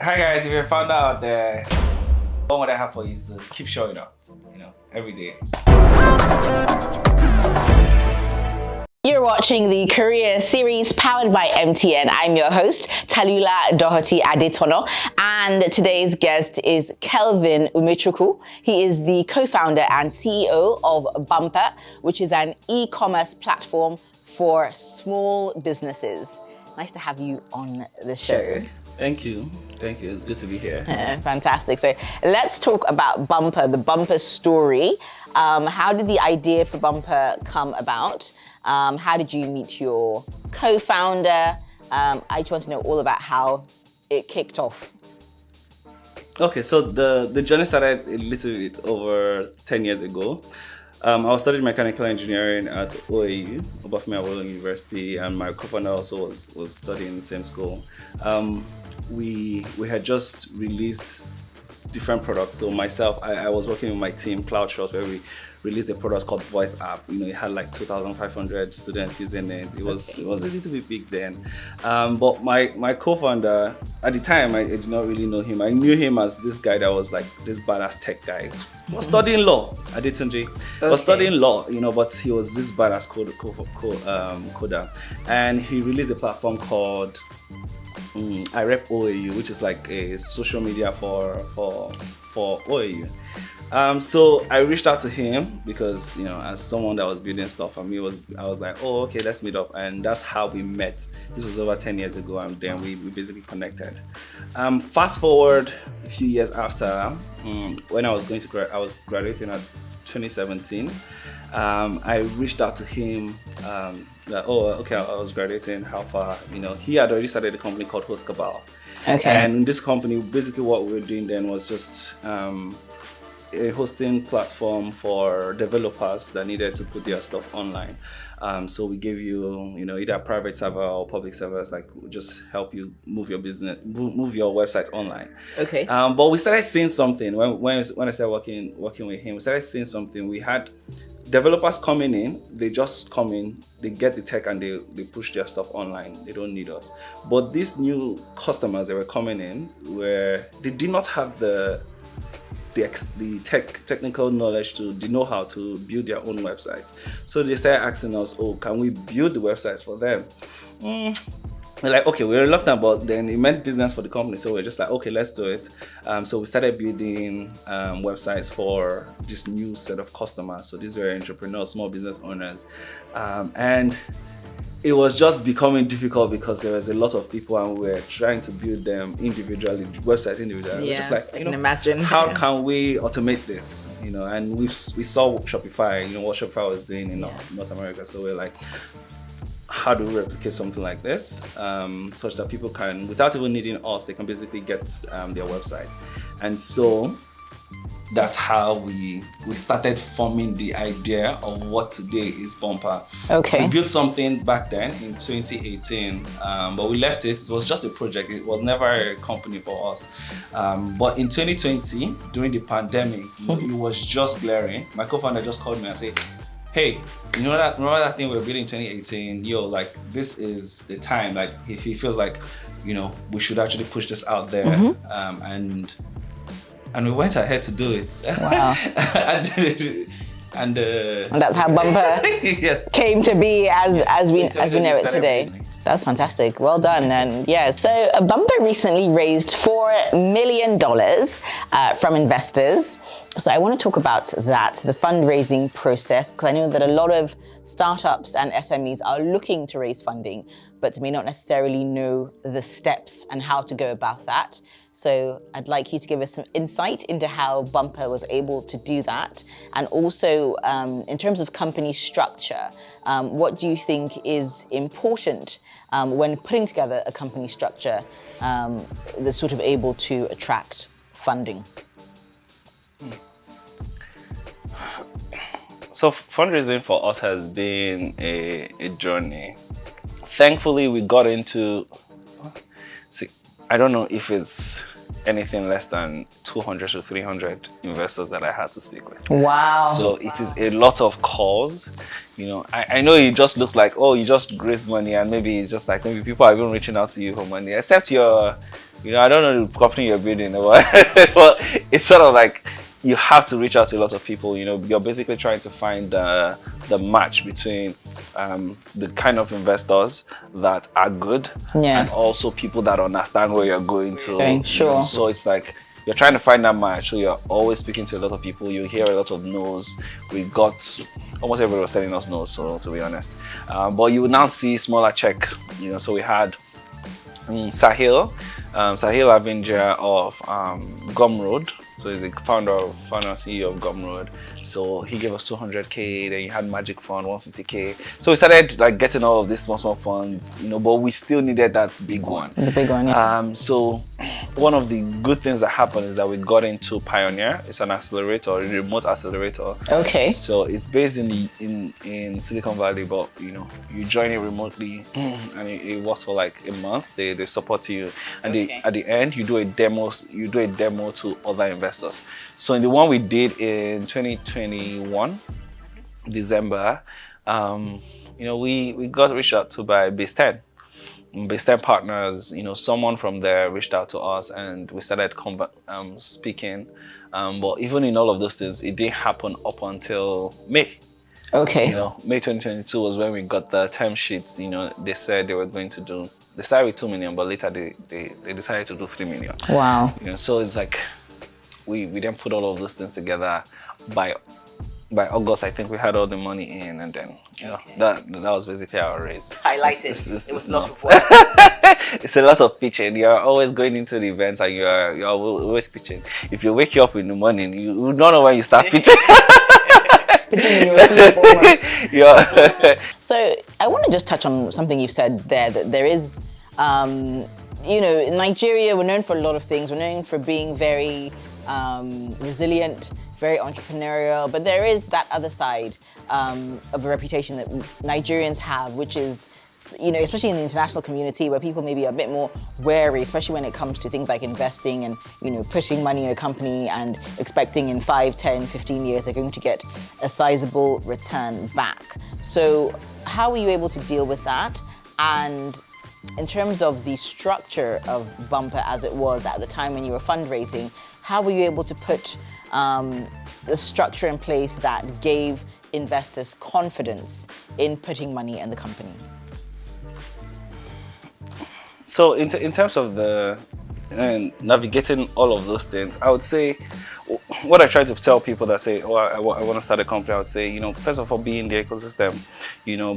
Hi guys, if you found out that what I have for you is to keep showing up, every day. You're watching the Career Series powered by MTN. I'm your host, Talula Doherty Adetono, and today's guest is Kelvin Umechukwu. He is the co-founder and CEO of Bumper, which is an e-commerce platform for small businesses. Nice to have you on the show. Thank you. It's good to be here. Fantastic. So let's talk about Bumper, the Bumper story. How did the idea for Bumper come about? How did you meet your co-founder? I just want to know all about how it kicked off. Okay, so the journey started a little bit over 10 years ago. I was studying mechanical engineering at OAU, Obafemi Awolowo University, and my co-founder also was studying in the same school. We had just released different products. So myself, I was working with my team, CloudShot, where we released a product called Voice App. It had like 2,500 students using it. It was a little bit big then. But my co-founder, at the time, I did not really know him. I knew him as this guy that was like this badass tech guy. He was studying law at Adetunji. He was studying law, but he was this badass coder. And he released a platform called I rep OAU, which is like a social media for OAU. So I reached out to him because, as someone that was building stuff for me, I was like, oh, okay, let's meet up. And that's how we met. This was over 10 years ago, and then we basically connected. Fast forward a few years after, when I was graduating at 2017, I reached out to him that, I was graduating, how far, he had already started a company called Host Cabal. Okay. And this company, basically what we were doing then was just a hosting platform for developers that needed to put their stuff online. So we gave you, either a private server or public servers, like just help you move your business, move your website online. Okay. But we started seeing something when I started working with him. We started seeing something. We had developers coming in. They just come in, they get the tech, and they push their stuff online. They don't need us. But these new customers that were coming in, they did not have the technical knowledge the know-how to build their own websites. So they started asking us, can we build the websites for them? We're like, okay, we're reluctant, but then it meant business for the company. So we're just like, okay, let's do it. So we started building websites for this new set of customers. So these were entrepreneurs, small business owners. And it was just becoming difficult because there was a lot of people and we were trying to build them individually, websites individually. Yes, just like, I can imagine. How can we automate this? And we saw Shopify, what Shopify was doing in North America. So we're like, how do we replicate something like this such that people can, without even needing us, they can basically get their websites. And so that's how we started forming the idea of what today is Bumper. Okay. We built something back then in 2018, but we left it. It was just a project. It was never a company for us. But in 2020, during the pandemic, it was just glaring. My co-founder just called me and said, hey, remember that thing we were building in 2018? This is the time. Like, if he feels like, we should actually push this out there. And we went ahead to do it. Wow. and that's how Bumper yes. came to be as we know it today. That's fantastic. Well done. And so Bumper recently raised $4 million from investors. So I want to talk about that, the fundraising process, because I know that a lot of startups and SMEs are looking to raise funding, but may not necessarily know the steps and how to go about that. So I'd like you to give us some insight into how Bumper was able to do that. And also, in terms of company structure, what do you think is important when putting together a company structure that's sort of able to attract funding? So fundraising for us has been a journey. Thankfully, we got into, I don't know if it's anything less than 200 to 300 investors that I had to speak with. Wow. So it is a lot of calls. I know it just looks like, oh, you just raised money and maybe it's just like, maybe people are even reaching out to you for money, except your I don't know the company you're building, but it's sort of like you have to reach out to a lot of people. You're basically trying to find the match between the kind of investors that are good, Yes. and also people that understand where you're going to. Okay, sure. So it's like you're trying to find that match. So you're always speaking to a lot of people. You hear a lot of no's. We got almost everybody was telling us no. So to be honest, but you will now see smaller checks. So we had Sahil Avenger of Gumroad. So he's the founder and CEO of Gumroad. So he gave us 200k. Then you had Magic Fund 150k. So we started like getting all of these small funds, but we still needed that big one. The big one, yeah. So one of the good things that happened is that we got into Pioneer. It's an accelerator, a remote accelerator. Okay. So it's based in Silicon Valley, but you join it remotely, and it works for like a month. They support you, and at the end you do a demo. You do a demo to other investors. So in the one we did in 2021 December, we got reached out to by Base 10. Base 10 partners, someone from there reached out to us, and we started speaking. But even in all of those things, it didn't happen up until May. Okay. May 2022 was when we got the term sheets. They said they were going to do. They started with 2 million, but later they decided to do 3 million. Wow. So it's like we then put all of those things together. By August, I think we had all the money in, and then that was basically our raise. Highlighted. It was not before. It's a lot of pitching. You're always going into the events, and you're always pitching. If you wake up in the morning, you don't know when you start pitching. Pitching in your sleep almost. Yeah. So I want to just touch on something you've said there, that there is, in Nigeria, we're known for a lot of things. We're known for being very resilient, very entrepreneurial, but there is that other side of a reputation that Nigerians have, which is, especially in the international community, where people may be a bit more wary, especially when it comes to things like investing and, putting money in a company and expecting in 5, 10, 15 years they're going to get a sizable return back. So how were you able to deal with that? And in terms of the structure of Bumper as it was at the time when you were fundraising, how were you able to put the structure in place that gave investors confidence in putting money in the company? So in terms of the navigating all of those things, I would say what I try to tell people that say, I want to start a company, I would say, first of all, be in the ecosystem,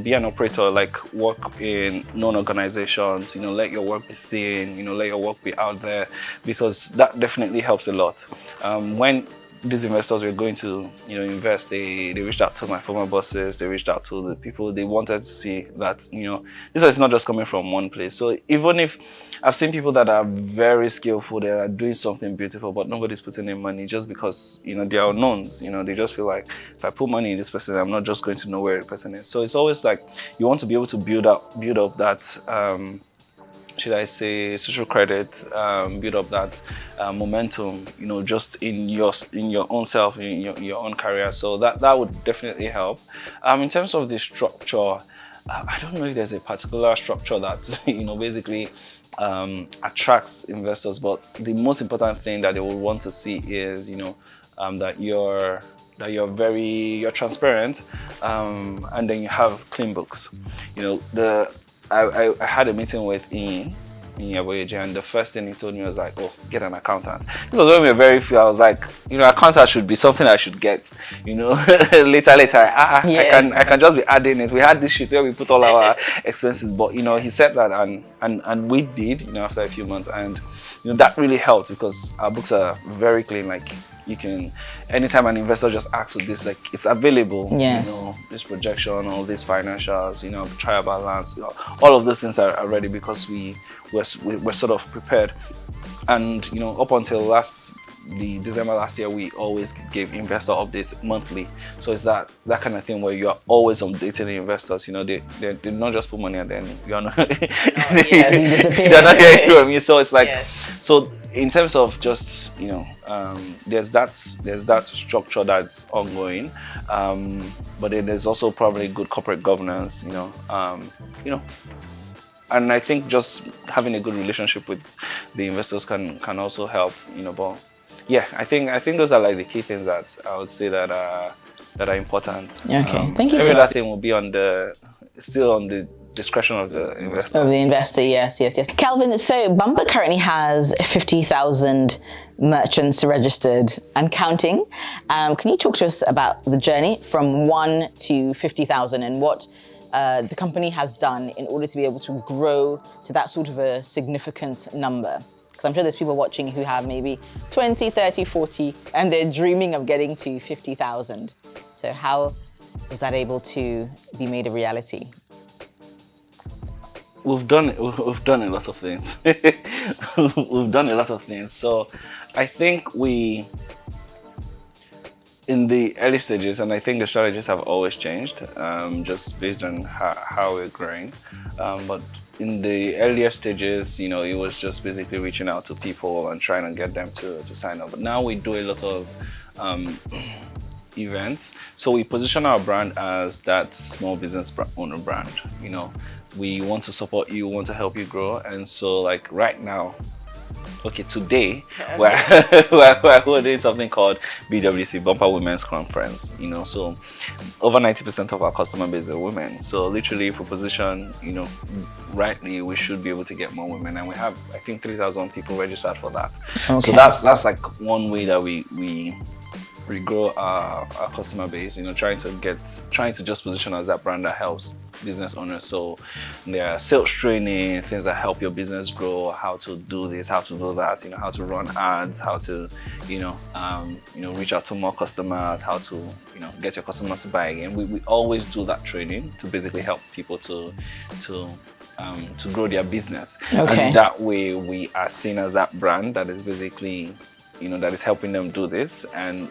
be an operator, like work in known organizations, let your work be seen, let your work be out there, because that definitely helps a lot. When these investors were going to, invest, they reached out to my former bosses, they reached out to the people. They wanted to see that, this is not just coming from one place. So even if I've seen people that are very skillful, they are doing something beautiful, but nobody's putting in money just because, they are unknowns. They just feel like, if I put money in this person, I'm not just going to know where the person is. So it's always like, you want to be able to build up that, should I say, social credit, build up that momentum, just in your own self, in your own career. So that would definitely help. In terms of the structure, I don't know if there's a particular structure that basically attracts investors, but the most important thing that they will want to see is that you're transparent, and then you have clean books. I had a meeting with Ian Yaboyeje, and the first thing he told me was like, get an accountant. This was when we were very few. I was like, accountant should be something I should get, later. Yes. I can just be adding it. We had this sheet where we put all our expenses, but he said that, and we did, after a few months, and that really helped because our books are very clean. Like, you can, anytime an investor just asks for this, like, it's available. Yes. This projection, all these financials, trial balance, all of those things are ready because we're sort of prepared. And up until the December last year, we always gave investor updates monthly. So it's that kind of thing where you are always updating the investors. They not just put money and then you're not. Yes, you disappear. They're not hearing from you. So it's like, yes. So in terms of just there's that structure that's ongoing, but then there's also probably good corporate governance. and I think just having a good relationship with the investors can also help, but yeah, I think those are like the key things that I would say that are important. Okay, thank you so every much. other thing will be still on the discretion of the investor. Of the investor, yes. Kelvin, so Bumper currently has 50,000 merchants registered and counting. Can you talk to us about the journey from 1 to 50,000 and what the company has done in order to be able to grow to that sort of a significant number? Because I'm sure there's people watching who have maybe 20, 30, 40, and they're dreaming of getting to 50,000. So how was that able to be made a reality? We've done a lot of things. We've done a lot of things. So I think in the early stages, and I think the strategies have always changed, just based on how we're growing. But in the earlier stages, it was just basically reaching out to people and trying to get them to sign up. But now we do a lot of events. So we position our brand as that small business owner brand. We want to support you, want to help you grow. And so like right now, today we're doing something called BWC, Bumper Women's Conference. So over 90% of our customer base are women. So literally, if we position, rightly, we should be able to get more women. And we have, I think, 3,000 people registered for that. Okay. So that's like one way that we grow our customer base. Trying to just position as that brand that helps business owners. So there are sales training, things that help your business grow, how to do this, how to do that, how to run ads, how to, reach out to more customers, how to, get your customers to buy again. We always do that training to basically help people to grow their business. Okay. And that way we are seen as that brand that is basically that is helping them do this, and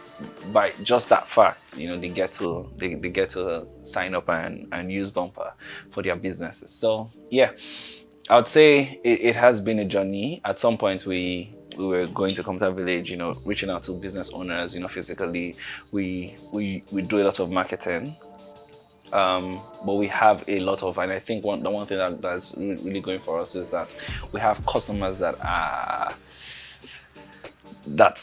by just that fact, they get to sign up and use Bumper for their businesses. So yeah, I would say it has been a journey. At some point, we were going to Computer Village, reaching out to business owners, physically. We do a lot of marketing. But we have a lot of, and I think the one thing that's really going for us is that we have customers that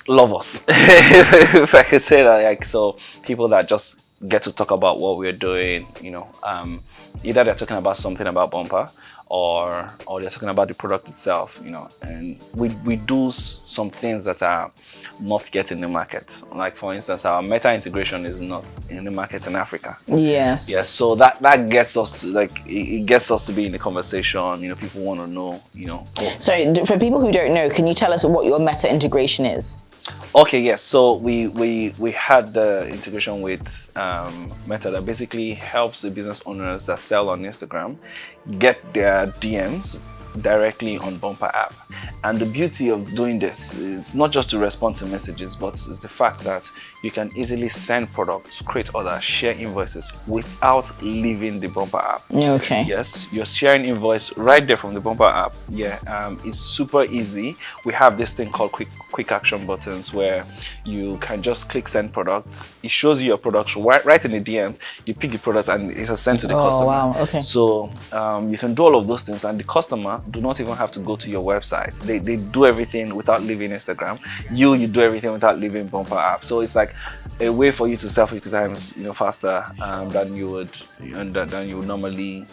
love us. If I could say that, so people that just get to talk about what we're doing, either they're talking about something about Bumper or they're talking about the product itself, and we do some things that are not yet in the market. Like for instance, our Meta integration is not in the market in Africa. Yes. Yes. So that gets us to it gets us to be in the conversation. People want to know. So for people who don't know, can you tell us what your Meta integration is? Okay, yes. So we had the integration with Meta that basically helps the business owners that sell on Instagram get their DMs directly on Bumper app. And the beauty of doing this is not just to respond to messages, but it's the fact that you can easily send products, create orders, share invoices without leaving the Bumper app. Okay. Yes, you're sharing invoice right there from the Bumper app. Yeah, it's super easy. We have this thing called quick action buttons where you can just click send products. It shows you your products right in the DM. You pick the products and it's sent to the customer. Wow. Okay. So you can do all of those things, and the customer do not even have to go to your website. They do everything without leaving Instagram. You do everything without leaving Bumper app. So it's like a way for you to sell 50 times faster than you would normally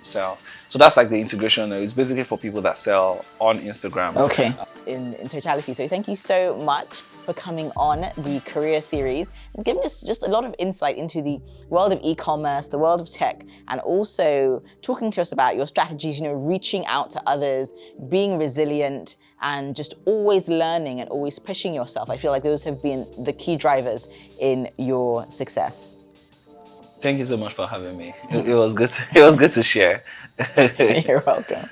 sell. So that's like the integration. It's basically for people that sell on Instagram. Okay. In totality. So thank you so much for coming on the Career Series and giving us just a lot of insight into the world of e-commerce, the world of tech, and also talking to us about your strategies, reaching out to others, being resilient, and just always learning and always pushing yourself. I feel like those have been the key drivers in your success. Thank you so much for having me. It was good. It was good to share. You're welcome.